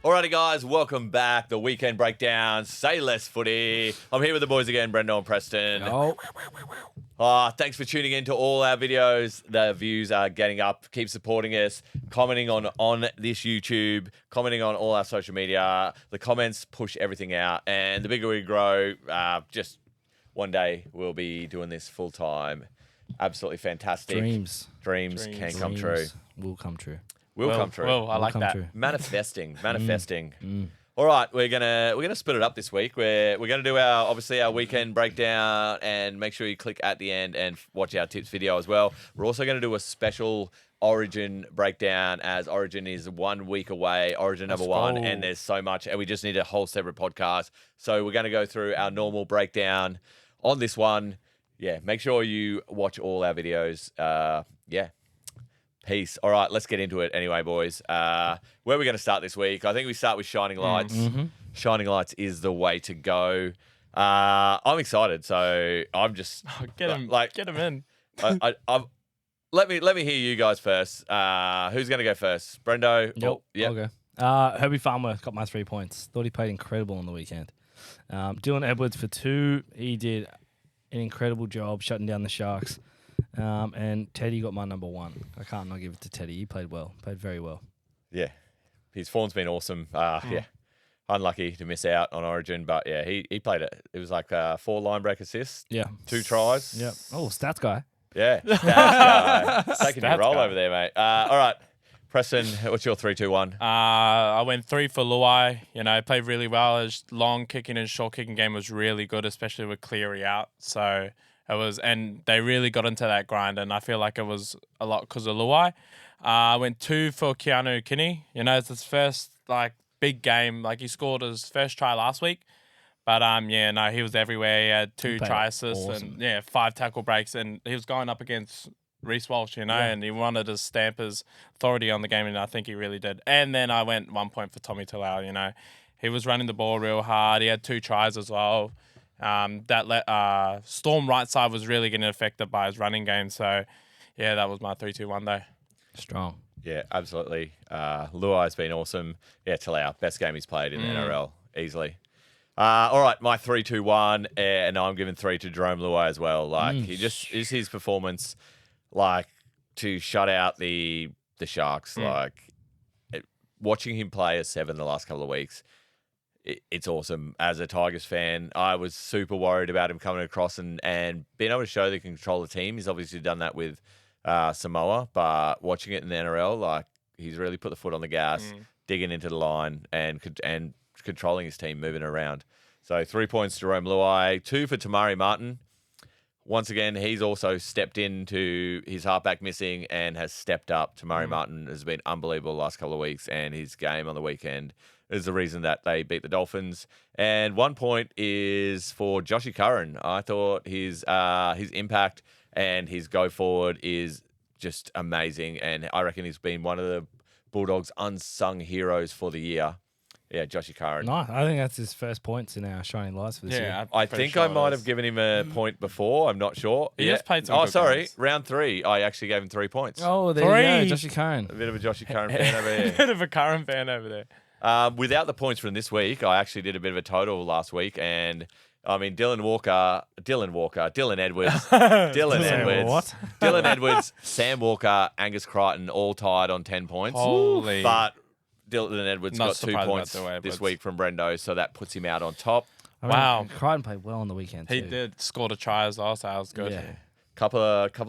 Alrighty, guys, welcome back. The weekend breakdown. Say less footy. I'm here with the boys again, Brendo and Preston. Thanks for tuning in to all our videos. The views are getting up. Keep supporting us, commenting on this YouTube, commenting on all our social media. The comments push everything out, and the bigger we grow, just one day we'll be doing this full time. Absolutely fantastic. Dreams can come true. Will come true. Will come true. Well, I like that. True. Manifesting. All right, we're gonna split it up this week. We're gonna do our weekend breakdown, and make sure you click at the end and watch our tips video as well. We're also gonna do a special Origin breakdown, as Origin is 1 week away. Origin number one, and there's so much, and we just need a whole separate podcast. So we're gonna go through our normal breakdown on this one. Yeah, make sure you watch all our videos. Peace. All right, let's get into it anyway, boys. Where are we going to start this week? I think we start with Shining Lights. Shining Lights is the way to go. I'm excited, so I'm just get him in. Let me hear you guys first. Who's going to go first? Brendo? I'll go. Herbie Farmer got my 3 points. Thought he played incredible on the weekend. Dylan Edwards for 2. He did an incredible job shutting down the Sharks. And Teddy got my number 1. I can't not give it to Teddy. He played well. Played very well. Yeah. His form's been awesome. Yeah. Unlucky to miss out on Origin, but yeah, he played it. It was like 4 line break assists. Yeah. 2 tries. Yeah. Oh, stats guy. Yeah. Stats guy. Taking your role over there, mate. All right. Preston, what's your 3-2-1? I went 3 for Luai. Played really well. His long kicking and short kicking game was really good, especially with Cleary out. So and they really got into that grind, and I feel like it was a lot because of Luai. I went 2 for Keanu Kinney. It's his first big game. He scored his first try last week, but he was everywhere. He had 2 try assists and 5 tackle breaks, and he was going up against Reece Walsh, and he wanted to stamp his authority on the game, and I think he really did. And then I went 1 point for Tommy Talau. He was running the ball real hard. He had 2 tries as well. Storm right side was really getting affected by his running game. So, yeah, that was my 3-2-1 though. Strong. Yeah, absolutely. Luai's been awesome. Yeah, Talau, best game he's played in the NRL, easily. All right, my 3-2-1, and I'm giving 3 to Jerome Luai as well. He just is his performance, to shut out the Sharks. Watching him play a 7 the last couple of weeks. It's awesome. As a Tigers fan, I was super worried about him coming across and being able to show that he can control the team. He's obviously done that with Samoa, but watching it in the NRL, he's really put the foot on the gas, digging into the line and controlling his team, moving around. So 3 points to Jerome Luai, 2 for Tamari Martin. Once again, he's also stepped into his halfback missing and has stepped up. Tamari Martin has been unbelievable the last couple of weeks, and his game on the weekend is the reason that they beat the Dolphins. And 1 point is for Joshy Curran. I thought his impact and his go forward is just amazing, and I reckon he's been one of the Bulldogs' unsung heroes for the year. Yeah, Joshy Curran. No, I think that's his first points in our Shining Lights for this year. I think I might have given him a point before. I'm not sure. He has played some good games. Round 3. I actually gave him 3 points. Oh, there you go, Joshy Curran. A bit of a Joshy Curran fan over there. A bit of a Curran fan over there. Without the points from this week, I actually did a bit of a total last week, and I mean Dylan Edwards, Sam Walker, Angus Crichton, all tied on 10 points. Holy! But Dylan Edwards got 2 points this week from Brendo, so that puts him out on top. Wow! Crichton played well on the weekend too. He did. Scored a try as well, so that was good. Yeah. Couple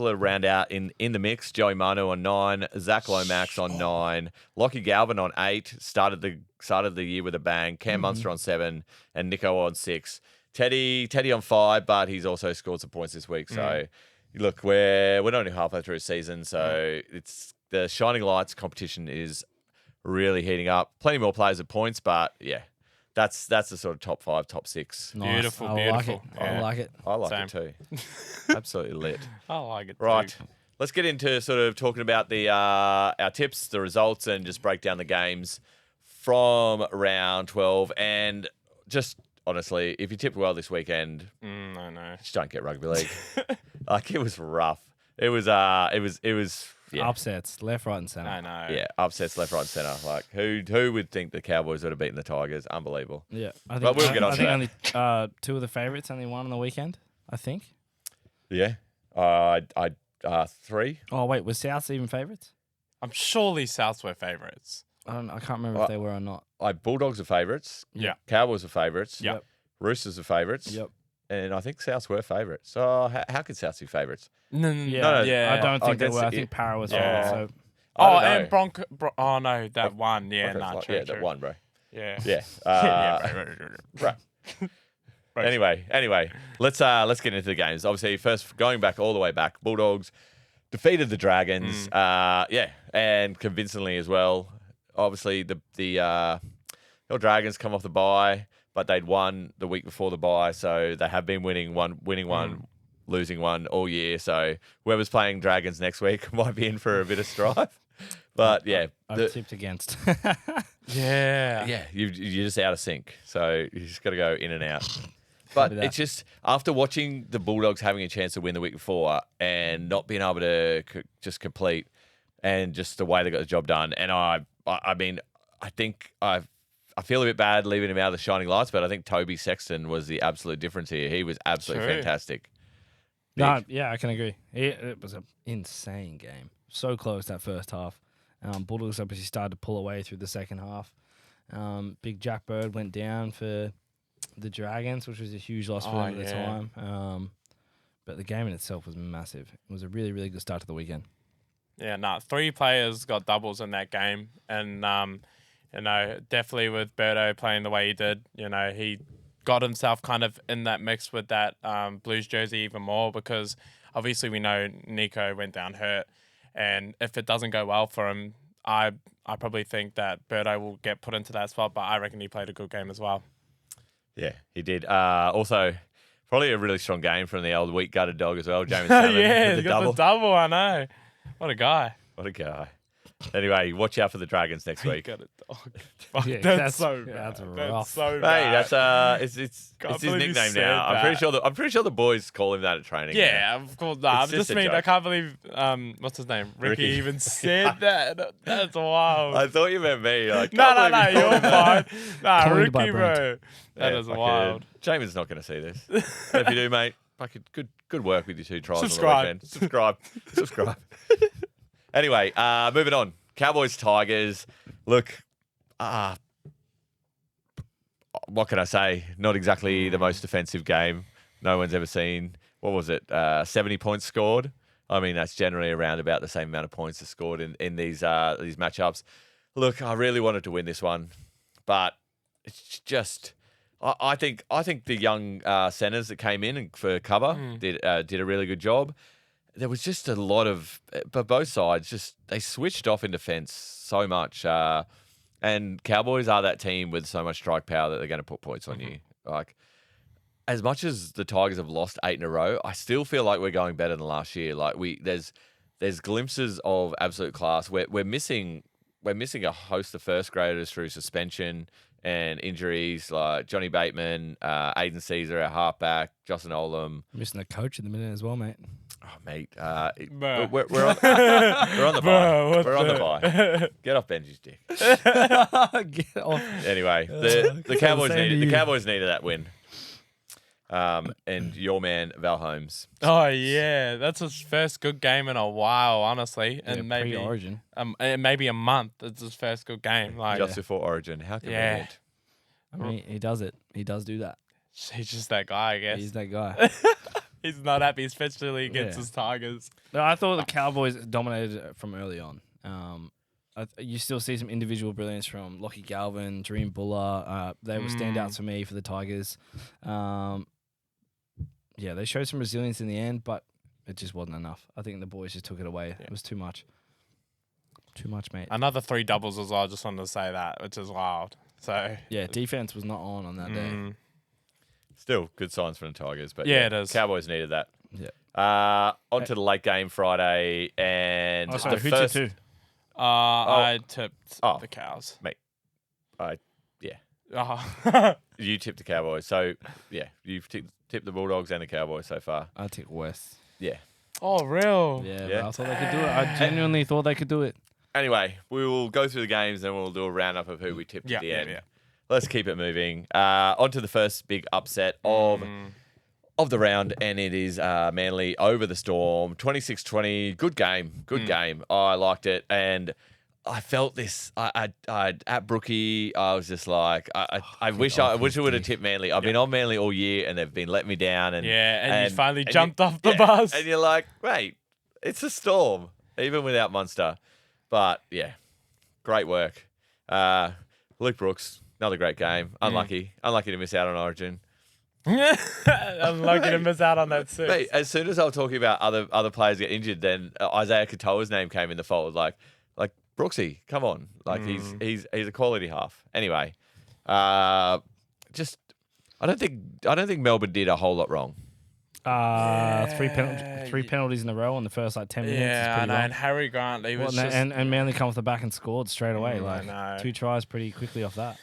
of round out in the mix. Joey Manu on 9, Zach Lomax on 9, Lockie Galvin on 8. Started the year with a bang. Cam Munster on 7, and Nico on 6. Teddy on 5, but he's also scored some points this week. So look, we're only halfway through the season, so it's the Shining Lights competition is really heating up. Plenty more players at points, but yeah. That's the sort of top 5, top 6. Nice. Beautiful. I like it. I like it too. Absolutely lit. I like it too. Right. Let's get into sort of talking about our tips, the results, and just break down the games from round 12. And just honestly, if you tipped well this weekend, I know. Just don't get rugby league. It was rough. It was Yeah. Upsets, left, right, and centre. I know. Yeah, upsets left, right, and centre. Like, who would think the Cowboys would have beaten the Tigers? Unbelievable. Yeah, I think. But we'll get on I to think that. only two of the favourites only won on the weekend. I think. Yeah. 3. Oh wait, was Souths even favourites? I'm surely Souths were favourites. I can't remember if they were or not. Bulldogs are favourites. Yeah. Cowboys are favourites. Yeah. Yep. Roosters are favourites. Yep. And I think Souths were favourites. So how could Souths be favourites? No, Yeah, I don't think they against were. I the- think Para was Yeah. favourite. So I don't and know. Bronco. Oh no, that one. Yeah, Broncos true, that true. one, bro. Yeah. Yeah. Right. Right. Anyway, let's get into the games. Obviously, first going back all the way back, Bulldogs defeated the Dragons. And convincingly as well. Obviously, the Dragons come off the bye, but they'd won the week before the bye, so they have been winning one, losing one all year. So whoever's playing Dragons next week might be in for a bit of strife. But yeah, I've tipped against. Yeah. you're just out of sync. So you just got to go in and out. But it's just after watching the Bulldogs having a chance to win the week before and not being able to just complete, and just the way they got the job done. And I mean, I think I feel a bit bad leaving him out of the shining lights, but I think Toby Sexton was the absolute difference here. He was absolutely True. fantastic. No, yeah, I can agree. It was an insane game. So close that first half. Bulldogs obviously started to pull away through the second half. Big Jack Bird went down for the Dragons, which was a huge loss for them at the time. But the game in itself was massive. It was a really, really good start to the weekend. Yeah, 3 players got doubles in that game, and definitely with Birdo playing the way he did, he got himself kind of in that mix with that Blues jersey even more, because obviously we know Nico went down hurt, and if it doesn't go well for him, I probably think that Birdo will get put into that spot, but I reckon he played a good game as well. Yeah, he did. Also, probably a really strong game from the old weak gutted dog as well, James Salmon. Yeah, with he got the double, I know. What a guy. What a guy. Anyway, watch out for the Dragons next week. Got a dog. Fuck, Yeah, that's so bad. that's That's rough. so Hey, bad. that's it's Can't his believe you nickname said now. that. I'm pretty sure the boys call him that at training. Yeah, of course. Nah, It's I'm just just a mean, I joke. can't believe, what's his name? Ricky even said that. That's wild. I thought you meant me. Like, No, can't believe you you're called him that. fine. Nah, Coined by Ricky, Brent. bro. That Yeah, is fucking- wild. Jamin's not going to see this. And if you do, mate, fucking good work with your 2 tries Subscribe. on the weekend. Subscribe. Anyway, moving on. Cowboys Tigers. Look, what can I say? Not exactly the most defensive game no one's ever seen. What was it? 70 points scored. I mean, that's generally around about the same amount of points that's scored in these matchups. Look, I really wanted to win this one, but it's just I think the young centers that came in for cover did a really good job. There was just a lot of, but both sides just they switched off in defense so much. And Cowboys are that team with so much strike power that they're going to put points on you. Like, as much as the Tigers have lost 8 in a row, I still feel like we're going better than last year. Like there's glimpses of absolute class. We're missing a host of first graders through suspension and injuries, like Johnny Bateman, Aiden Caesar, our halfback, Jocelyn Olam. Missing a coach in the minute as well, mate. Oh, mate, Bro. we're on the Bro, bye. what We're on the the- bye. Get off Benji's dick. Get off. Anyway, the Cowboys same to needed you. that win. And your man Val Holmes. Oh, yeah. That's his first good game in a while, honestly. And maybe Pre-Origin. maybe a month. It's his first good game. Like, Just before Origin. How convenient. I mean, he does it. He does do that. he's just that guy, I guess. He's that guy. He's not happy, especially against Yeah. his Tigers. No, I thought the Cowboys dominated it from early on. You still see some individual brilliance from Lockie Galvin, Dream Buller. They were standouts for me for the Tigers. Yeah, they showed some resilience in the end, but it just wasn't enough. I think the boys just took it away. Yeah. It was too much. Too much, mate. Another 3 doubles as well. I just wanted to say that, which is wild. So Yeah, defense was not on that day. Still good signs from the Tigers, but Yeah, it is. Cowboys needed that. Yeah. On to the late game Friday, and Oh, sorry, the who first. tipped who? I tipped Oh. the Cows. Yeah, Oh. you tipped the Cowboys, so yeah, you've tipped the Bulldogs and the Cowboys so far. I took West. Yeah. Oh, real? Yeah, Yeah. but I thought they could do it. I genuinely thought they could do it. Anyway, we will go through the games and we'll do a roundup of who we tipped at the end. Yeah. Let's keep it moving. On to the first big upset of the round, and it is Manly over the Storm. 26-20. Good game. Good game. I liked it. And I felt this. At Brookie, I was just like, I wish I would have tipped Manly. I've been on Manly all year, and they've been letting me down. And you finally jumped off the bus. And you're like, wait, it's a Storm, even without Munster. But yeah, great work. Luke Brooks, another great game. Unlucky to miss out on Origin. Unlucky to miss out on that six. Mate, as soon as I was talking about other players get injured, then Isaiah Katoa's name came in the fold. Like Brooksy, come on, like he's a quality half. Anyway, I don't think Melbourne did a whole lot wrong. Three penalties in a row in the first 10 minutes. Yeah, is pretty wrong. And Harry Grant, he was just... and Manly come off the back and scored straight away. I know. 2 tries pretty quickly off that.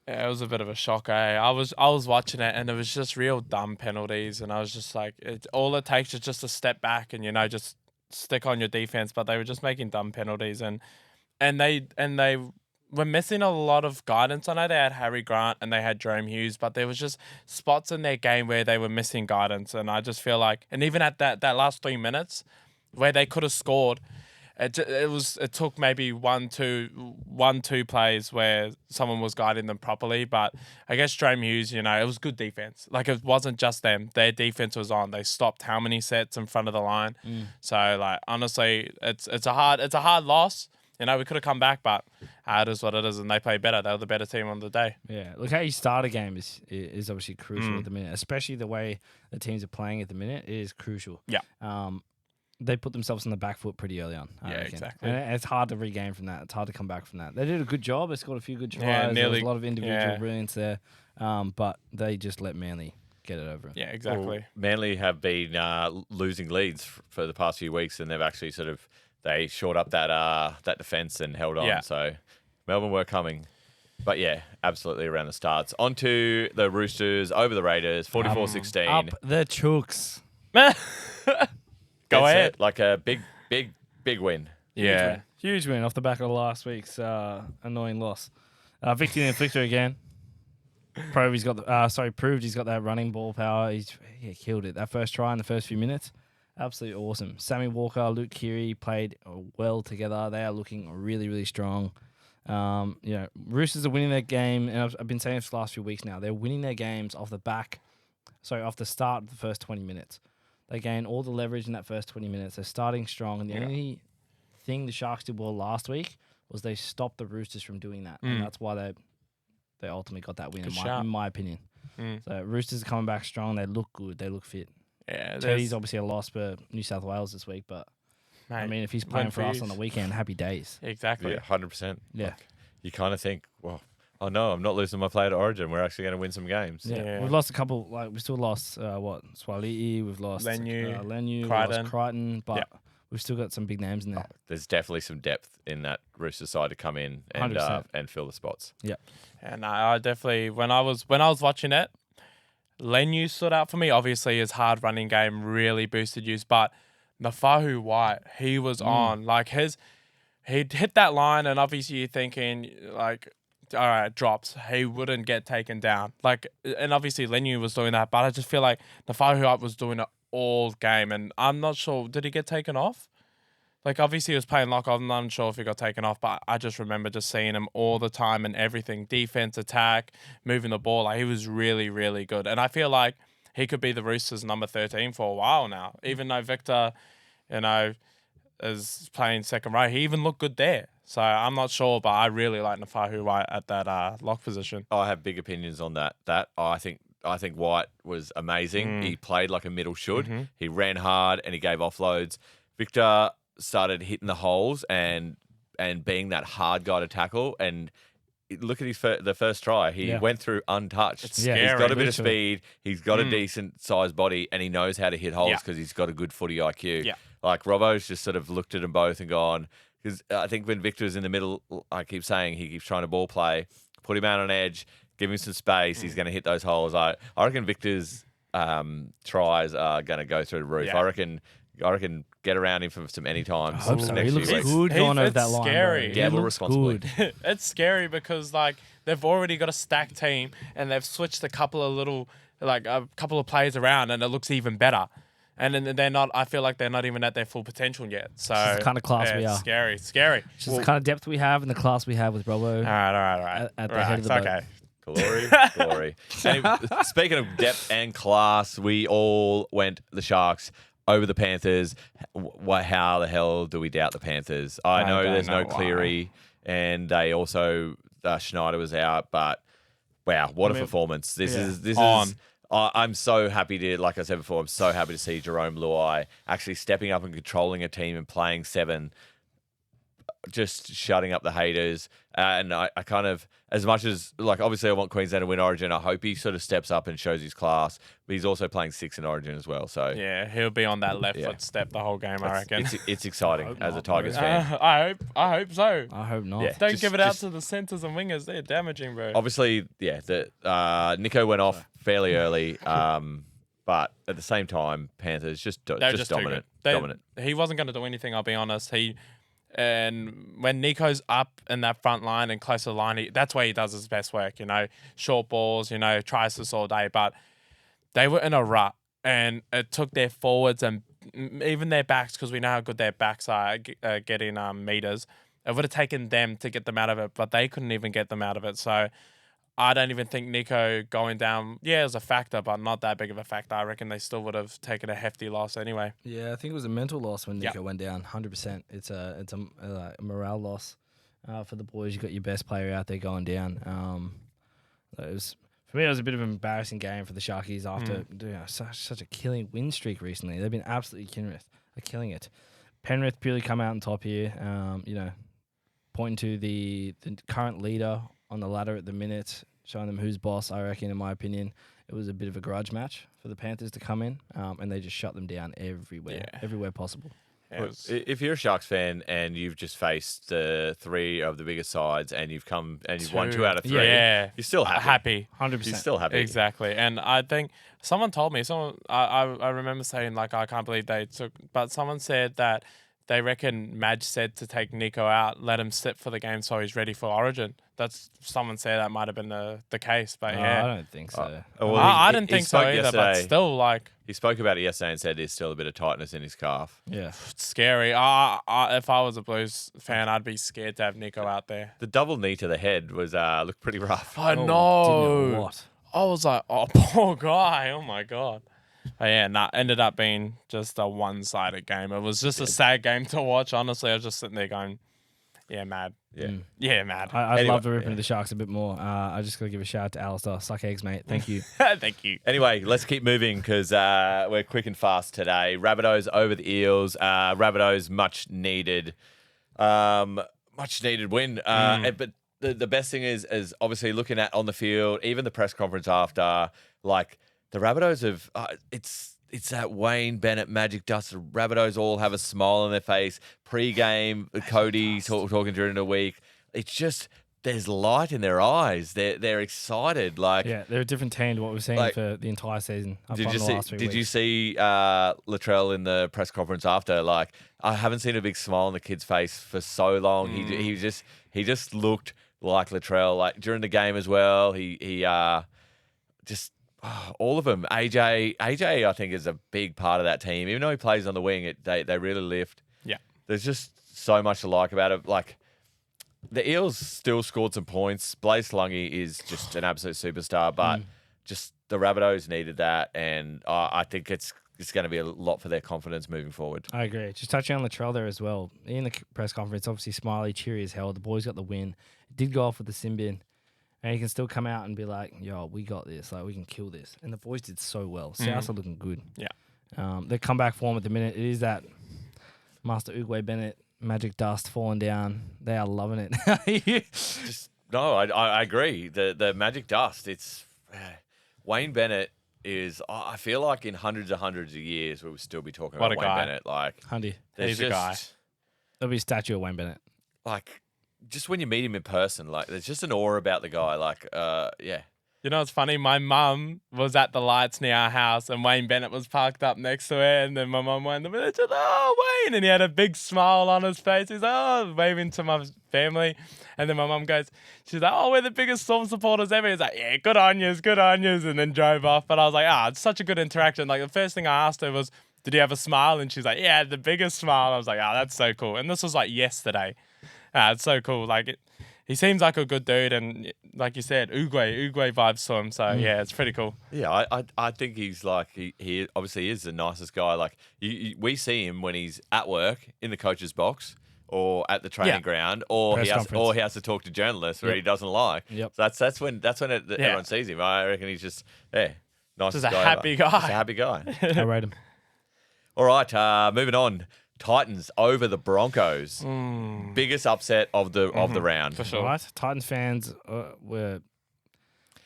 Yeah, it was a bit of a shock, eh? I was watching it, and it was just real dumb penalties, and I was just like, all it takes is just a step back and, just stick on your defense, but they were just making dumb penalties, and they were missing a lot of guidance. I know they had Harry Grant and they had Jerome Hughes, but there was just spots in their game where they were missing guidance, and I just feel like, and even at that last 3 minutes where they could have scored, it took maybe one, two plays where someone was guiding them properly. But I guess Jerome Hughes, it was good defense. Like, it wasn't just them. Their defense was on. They stopped how many sets in front of the line. So, like, honestly, it's a hard loss. We could have come back, but it is what it is, and they played better. They were the better team on the day. Yeah, look, how you start a game is obviously crucial at the minute, especially the way the teams are playing at the minute. It is crucial. Yeah. They put themselves on the back foot pretty early on. I reckon. Exactly. And it's hard to regain from that. It's hard to come back from that. They did a good job. They scored a few good tries. Yeah, There was a lot of individual brilliance there, but they just let Manly get it over. Yeah, exactly. Well, Manly have been losing leads for the past few weeks, and they've actually they shored up that defence and held on. Yeah. So Melbourne were coming. But yeah, absolutely around the starts. On to the Roosters over the Raiders, 44-16. Up the Chooks. Go That's ahead. it. Like a big win. Yeah. Huge win off the back of last week's annoying loss. Victor the Inflictor again. Proved he's got that running ball power. He killed it. That first try in the first few minutes, absolutely awesome. Sammy Walker, Luke Keary played well together. They are looking really, really strong. Roosters are winning their game, and I've been saying it for the last few weeks now. They're winning their games off the start of the first 20 minutes. They gain all the leverage in that first 20 minutes. They're starting strong, and the only thing the Sharks did well last week was they stopped the Roosters from doing that, and that's why they ultimately got that win, in my opinion. So Roosters are coming back strong. They look good. They look fit. Yeah, Teddy's obviously a loss for New South Wales this week, but mate, I mean, if he's playing for us on the weekend, happy days. Exactly. Yeah, 100%. Yeah. Like, you kind of think, well, oh no, I'm not losing my play to Origin. We're actually going to win some games. Yeah. We've lost a couple. We still lost Swaliti. We've lost Lenu, we've Crichton. lost Crichton, but we've still got some big names in there. There's definitely some depth in that Rooster side to come in and fill the spots. Yeah. And I definitely, when I was watching it, Lenu stood out for me. Obviously, his hard running game really boosted use, but Nafahu White, he was on. Like, he'd hit that line, and obviously you're thinking, like, all right, drops. He wouldn't get taken down. Like, and obviously Lenu was doing that, but I just feel like Nafahu White was doing it all game, and I'm not sure, did he get taken off? Like, obviously he was playing lock. I'm not sure if he got taken off, but I just remember just seeing him all the time and everything. Defense, attack, moving the ball. Like, he was really, really good. And I feel like he could be the Roosters' number 13 for a while now. Even though Victor, is playing second row, he even looked good there. So I'm not sure, but I really like Nafahu White at that lock position. I have big opinions on that. I think White was amazing. He played like a middle should. He ran hard and he gave offloads. Victor started hitting the holes and being that hard guy to tackle. And look at the first try. He went through untouched. It's scary. He's got a bit of speed. He's got a decent sized body, and he knows how to hit holes because he's got a good footy IQ. Yeah. Like, Robbo's just sort of looked at them both and gone, because I think when Victor's in the middle, I keep saying he keeps trying to ball play, put him out on edge, give him some space. He's going to hit those holes. I reckon Victor's tries are going to go through the roof. Yeah. I reckon get around him for some anytime. I hope so. Next He looks few weeks. good going over it's that line. scary. Bro. Gamble He looks responsibly. good. It's scary because like they've already got a stacked team and they've switched a couple of players around and it looks even better. And then they're not. I feel like they're not even at their full potential yet. So This is the kind of class we are. Scary. It's just the kind of depth we have and the class we have with Robbo. All right. At the head of the boat. Okay. Glory. Anyway, speaking of depth and class, we all went the Sharks over the Panthers. How the hell do we doubt the Panthers? I know don't there's no know why. Cleary, and they also Schneider was out, but wow, what a performance! This is. I'm so happy to, like I said before, I'm so happy to see Jerome Luai actually stepping up and controlling a team and playing 7, just shutting up the haters. And I kind of, as much as, like, obviously I want Queensland to win Origin, I hope he sort of steps up and shows his class. But he's also playing 6 in Origin as well. So Yeah, he'll be on that left foot step the whole game, I reckon. it's exciting as a not, Tigers bro. fan. I hope so. I hope not. Yeah. Don't give it out just- to the centers and wingers. They're damaging, bro. Obviously, Nico went off fairly early, but at the same time, Panthers just They're dominant. too good. Dominant. He wasn't going to do anything, I'll be honest. And when Nico's up in that front line and close to the line, that's where he does his best work, short balls, tries this all day. But they were in a rut and it took their forwards and even their backs, because we know how good their backs are getting meters. It would have taken them to get them out of it, but they couldn't even get them out of it. So I don't even think Nico going down, it was a factor, but not that big of a factor. I reckon they still would have taken a hefty loss anyway. Yeah, I think it was a mental loss when Nico went down. 100%. It's a morale loss for the boys. You got your best player out there going down. For me, it was a bit of an embarrassing game for the Sharkies after doing such a killing win streak recently. They've been absolutely killing it. Penrith purely come out on top here. Pointing to the current leader on the ladder at the minute, showing them who's boss. I reckon, in my opinion, it was a bit of a grudge match for the Panthers to come in, and they just shut them down everywhere possible. Look, if you're a Sharks fan and you've just faced 3 of the biggest sides and you've won 2 out of 3, you're still happy. 100%. You're still happy. Exactly. And I think someone told me, I remember saying, like, I can't believe they took, but someone said that they reckon Madge said to take Nico out, let him sit for the game so he's ready for Origin. Someone said that might have been the case, but I don't think so. I didn't think so either, but still, like, he spoke about it yesterday and said there's still a bit of tightness in his calf. Yeah. it's scary. If I was a Blues fan, I'd be scared to have Nico out there. The double knee to the head was looked pretty rough. I Didn't know. know what. I was like, oh, poor guy. Oh, my God. But ended up being just a one-sided game. It was just a sad game to watch. Honestly, I was just sitting there going, mad. Yeah, mad. I'd love to rip into the Sharks a bit more. I just got to give a shout out to Alistair. Suck eggs, mate. Thank you. Thank you. Anyway, let's keep moving because we're quick and fast today. Rabbitohs over the Eels. Rabbitohs much needed win. But the best thing is obviously looking at on the field, even the press conference after, like, the Rabbitohs have it's that Wayne Bennett magic dust. The Rabbitohs all have a smile on their face. Pre-game, Cody talking during the week. It's just there's light in their eyes. They're excited. Like, they're a different team to what we've seen for the entire season. Did you see Latrell in the press conference after? Like, I haven't seen a big smile on the kid's face for so long. He just looked like Latrell. Like during the game as well. He just. All of them. AJ, I think, is a big part of that team. Even though he plays on the wing, they really lift. Yeah. There's just so much to like about it. Like, the Eels still scored some points. Blaze Lungy is just an absolute superstar, but just the Rabbitohs needed that, and I think it's going to be a lot for their confidence moving forward. I agree. Just touching on Latrell there as well. In the press conference, obviously smiley, cheery as hell. The boys got the win. It did go off with the sin bin. And he can still come out and be like, yo, we got this. Like, we can kill this. And the boys did so well. Souths are looking good. Yeah. Their comeback form at the minute, it is that Master Uguay Bennett magic dust falling down. They are loving it. I agree. The magic dust, it's... Wayne Bennett is... I feel like in hundreds of years, we will still be talking about Wayne Bennett. Like, Hundy. He's a guy. There'll be a statue of Wayne Bennett. Like... Just when you meet him in person, like, there's just an aura about the guy. Like, You know what's funny? My mum was at the lights near our house and Wayne Bennett was parked up next to her. And then my mum went in the village and, oh, Wayne. And he had a big smile on his face. He's like, oh, waving to my family. And then my mum goes, she's like, oh, we're the biggest Storm supporters ever. He's like, yeah, good on yous, good on yous. And then drove off. But I was like, it's such a good interaction. Like the first thing I asked her was, did you have a smile? And she's like, yeah, the biggest smile. I was like, that's so cool. And this was like yesterday. It's so cool. Like he seems like a good dude, and like you said, Uruguay vibes to him. So yeah, it's pretty cool. Yeah, I think he's like he obviously is the nicest guy. Like we see him when he's at work in the coach's box or at the training ground, or he has to talk to journalists where he doesn't like. Yep. So that's when everyone sees him. I reckon he's just nice. Just a happy guy. Just a happy guy. I rate him. All right, moving on. Titans over the Broncos. Biggest upset of the round. For sure. All right. Titans fans were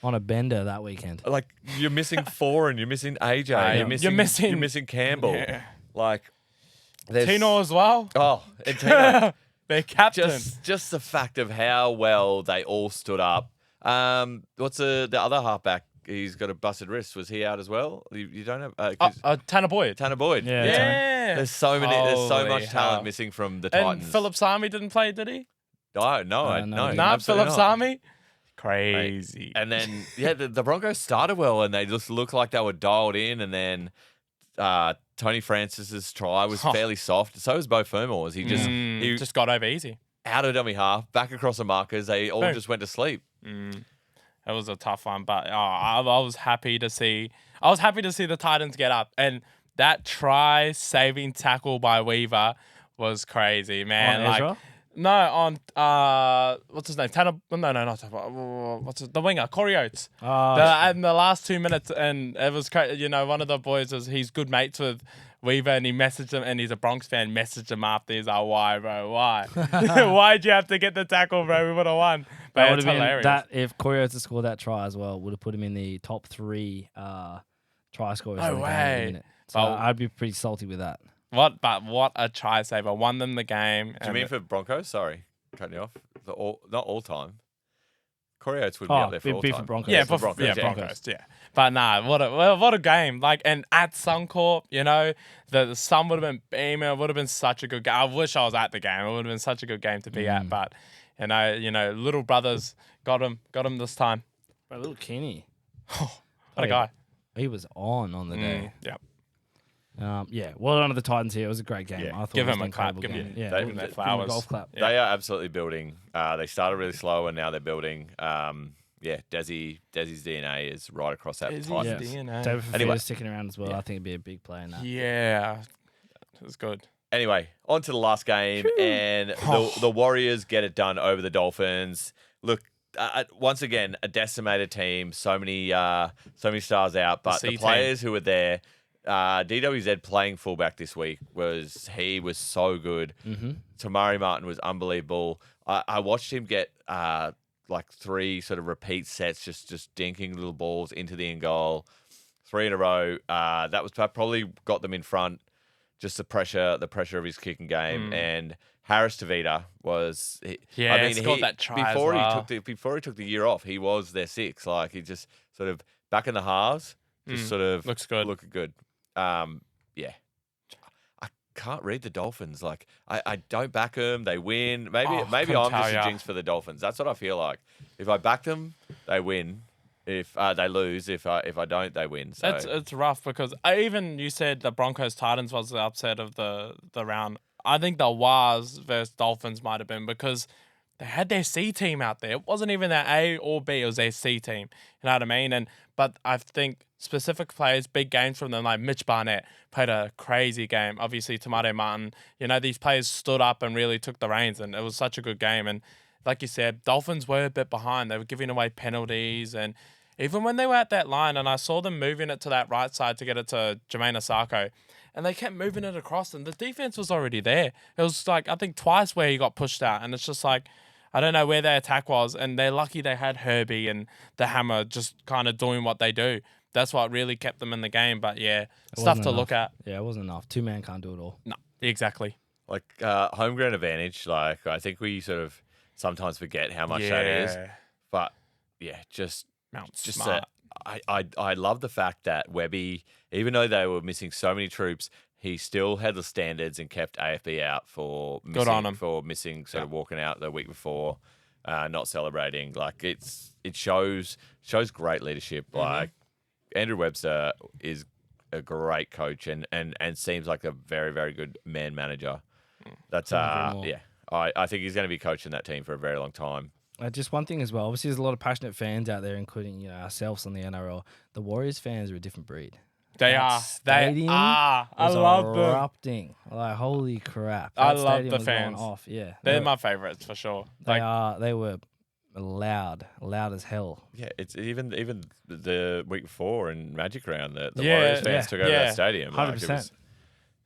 on a bender that weekend. Like you're missing Four and you're missing AJ. You're missing Campbell. Yeah. Like there's Tino as well. Oh, and Tino. Their captain. Just the fact of how well they all stood up. What's the other halfback? He's got a busted wrist. Was he out as well? You don't have Tanner Boyd. Tanner Boyd. Yeah. There's so much Holy talent hell. missing from the And Titans. Philip Sami didn't play, did he? No, no. Not absolutely Philip not. Sami. Crazy. And then the Broncos started well, and they just looked like they were dialed in. And then Tony Francis's try was fairly soft. So was Bo Fermor's. He just got over easy. out of dummy half, back across the markers. They all just went to sleep. It was a tough one, but I was happy to see. I was happy to see the Titans get up, and that try-saving tackle by Weaver was crazy, man. On Ezra? No, on what's his name? Tanner? No, not what's the winger? Corey Oates. And the last 2 minutes, and it was one of the boys he's good mates with Weaver, and he messaged him, and he's a Bronx fan. Messaged him after. He's like, "Why, bro? Why? Why'd you have to get the tackle, bro? We would have won." But it's hilarious. That if Corey Oates had scored that try as well, would have put him in the top 3 try scorers. No way. So I'd be pretty salty with that. What a try saver. Won them the game. Do you mean for Broncos? Sorry, cutting you off. Not all time. Corey Oates would be up there for all be time. for Broncos. Yeah, for Broncos. Yeah. But nah, what a game. Like, and at Suncorp, the sun would have been beaming. It would have been such a good game. I wish I was at the game. It would have been such a good game to be at. But, little brothers got him this time. Bro, little Kenny. What a guy. He was on the day. Yep. Well done to the Titans here. It was a great game. Yeah. I thought Give it was him an a clap. incredible Give game. him Yeah, their give him a flowers. golf clap. Yeah. They are absolutely building. They started really slow and now they're building. Desi's DNA is right across that Desi's Titans. DNA. David Fafita's Anyway. sticking around as well. I think it'd be a big play in that. Yeah. It was good. Anyway, on to the last game, and the Warriors get it done over the Dolphins. Look, once again, a decimated team. So many stars out, but the players who were there. DWZ playing fullback this week was so good. Tamari Martin was unbelievable. I watched him get 3 sort of repeat sets, just dinking little balls into the end goal, 3 in a row. That probably got them in front. Just the pressure of his kicking game, and Harris Tavita was. Scored that try before as well. before he took the year off. He was their 6. Like he just sort of back in the halves, just sort of looks good. Looking good. I can't read the Dolphins. Like I don't back them. They win. Maybe I'm just a jinx for the Dolphins. That's what I feel like. If I back them, they win. If they lose, if I don't, they win. So It's rough because you said the Broncos Titans was the upset of the round. I think the Wars versus Dolphins might have been because they had their C team out there. It wasn't even their A or B, it was their C team. You know what I mean? But I think specific players, big games from them, like Mitch Barnett played a crazy game. Obviously, Tamari Martin. These players stood up and really took the reins, and it was such a good game. And like you said, Dolphins were a bit behind. They were giving away penalties, and even when they were at that line, and I saw them moving it to that right side to get it to Jermaine Asako, and they kept moving it across, and the defense was already there. It was like, I think twice where he got pushed out, and it's just like, I don't know where their attack was, and they're lucky they had Herbie and the Hammer just kind of doing what they do. That's what really kept them in the game, but stuff to look at. Yeah, it wasn't enough. 2 man can't do it all. No, exactly. like home ground advantage. Like I think we sort of sometimes forget how much that is. But just Mount just Smart. I love the fact that Webby, even though they were missing so many troops, he still had the standards and kept AFB out for Good on missing, him. sort of walking out the week before, not celebrating. Like it shows great leadership. Like Andrew Webster is a great coach and seems like a very, very good man manager. That's yeah. I think he's going to be coaching that team for a very long time. Just one thing as well. Obviously, there's a lot of passionate fans out there, including ourselves on the NRL. The Warriors fans are a different breed. They are. I love them. Erupting. Like holy crap! I That love stadium the was going fans. off. Yeah, They're my favorites for sure. They were loud as hell. Yeah, it's even the week before in Magic Round, the Yeah, Warriors fans yeah, took over that stadium. 100%.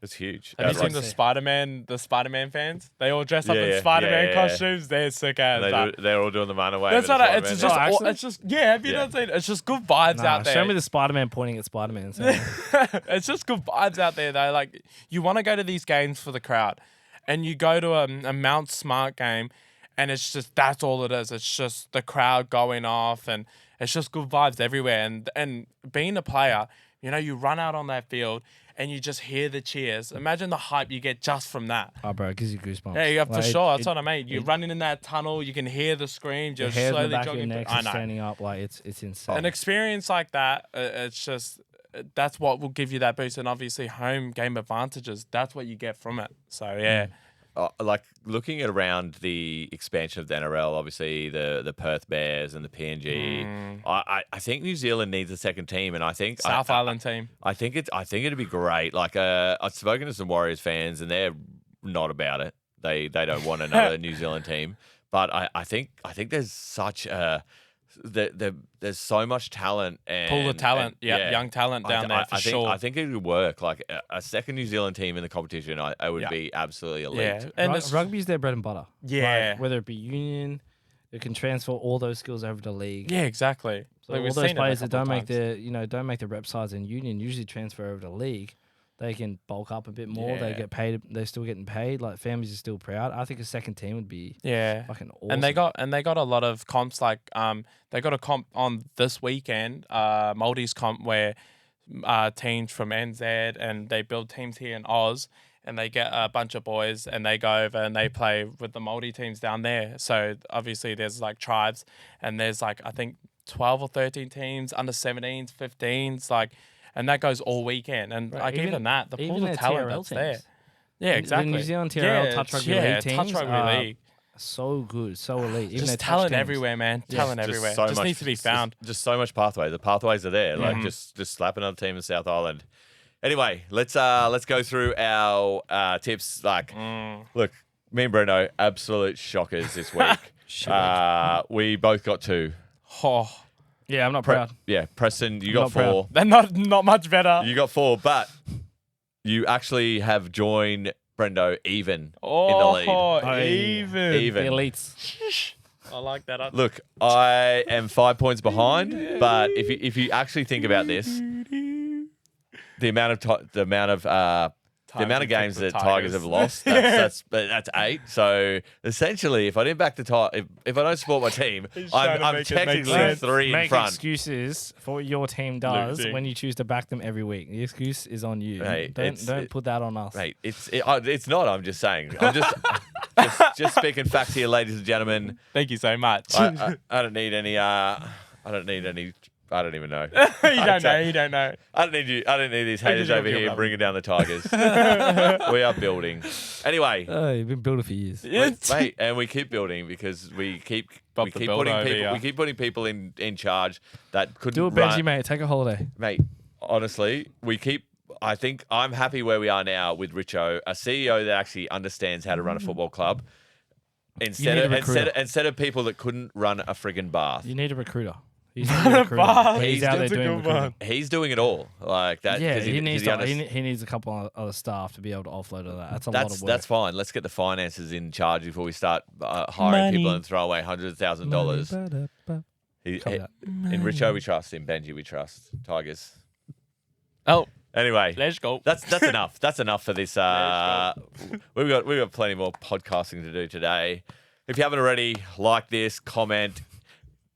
It's huge. Have you seen Like- the Spider-Man fans? They all dress up Yeah, in yeah, Spider-Man yeah, yeah. costumes. They're sick as. they're all doing the man away. That's with what the it's Spider-Man. just. actually? It's just. Yeah, have you not seen it? It's just good vibes out there. Show me the Spider-Man pointing at Spider-Man. So. It's just good vibes out there though. Like you want to go to these games for the crowd, and you go to a Mount Smart game, and it's just that's all it is. It's just the crowd going off, and it's just good vibes everywhere. And being a player, you run out on that field and you just hear the cheers. Imagine the hype you get just from that. Oh, bro, it gives you goosebumps. Yeah, for sure. That's what I mean. You're running in that tunnel. You can hear the screams. You're the hairs on the slowly back of your jogging. neck I and know. standing up, like it's insane. An experience like that, it's just that's what will give you that boost, and obviously home game advantages. That's what you get from it. So yeah, Like looking at around the expansion of the NRL, obviously the Perth Bears and the PNG. I think New Zealand needs a second team, and I think South Island team. I think it'd be great. Like I've spoken to some Warriors fans, and they're not about it. They don't want another New Zealand team. But I think there's such a there's so much talent and Pool of talent, and, young talent down there for sure. I think it would work. Like a second New Zealand team in the competition, I would be absolutely elite. Yeah, and Rugby's their bread and butter. Yeah. Like, whether it be union, it can transfer all those skills over to league. yeah, exactly. So Like, all we've those seen it a players that couple don't of make times. the rep size in union usually transfer over to league. They can bulk up a bit more. They Yeah. get paid. They're still getting paid. Like families are still proud. I think a second team would be fucking awesome. And they got a lot of comps. Like they got a comp on this weekend, Maldives comp where teams from NZ and they build teams here in Oz, and they get a bunch of boys and they go over and they play with the Maldi teams down there. So obviously there's like tribes, and there's like I think 12 or 13 teams, under 17s, 15s, like. And that goes all weekend. And Right, like even that, the pool their of talent TRL that's teams. there. Yeah, exactly. The New Zealand TRL touch rugby league teams touch rugby are league. so good, so elite. Even their Just touch talent teams. everywhere, man. Yeah. Talent everywhere. so Just much, needs to be found. Just so much pathway. The pathways are there. Like just slap another team in South Island. Anyway, let's go through our tips. Like, look, me and Breno, absolute shockers this week. We both got 2. Oh, Yeah, I'm not proud. Yeah, Preston, you I'm got not proud. 4. they're not much better. You got 4, but you actually have joined Brendo even in the lead. Oh, even. The elites. I like that. Look, I am 5 points behind, but if you actually think about this, the amount of games that Tigers have lost, that's 8. So essentially, if I didn't back the if I don't support my team, trying to I'm make it make technically sense. 3 in Make front. excuses for what your team does Losing. when you choose to back them every week. The excuse is on you. Mate, Don't put that on us. Mate, it's not. I'm just saying. I'm just speaking facts here, ladies and gentlemen. Thank you so much. I don't need any. I don't even know. You don't know. I don't need you. I don't need these haters just over feel here bad. bringing down the Tigers. We are building. Anyway, You've been building for years. mate, and we keep building because we keep Bump the build putting over people. here. We keep putting people in charge that couldn't Do it, run. Benji, mate. Take a holiday. Mate, honestly, we keep. I think I'm happy where we are now with Richo, a CEO that actually understands how to run a football club. Instead need a of recruiter. instead of people that couldn't run a friggin' bath. You need a recruiter. He's not a recruiter. Bars. He's out there That's a doing good recruiting. one. He's doing it all like that. Yeah, 'cause he needs 'cause he needs a couple of other staff to be able to offload all that. That's a lot of work. That's fine. Let's get the finances in charge before we start hiring people Money. and throw away $100,000. In Richo we trust, in Benji we trust. Tigers. Oh, Anyway, let's go. that's enough. That's enough for this. We've got plenty more podcasting to do today. If you haven't already, like this, comment,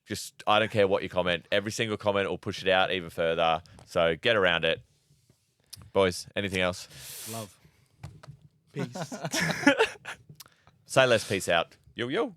Just, I don't care what you comment. Every single comment will push it out even further. So get around it. Boys, anything else? Love. Peace. Say less, peace out. Yo, yo.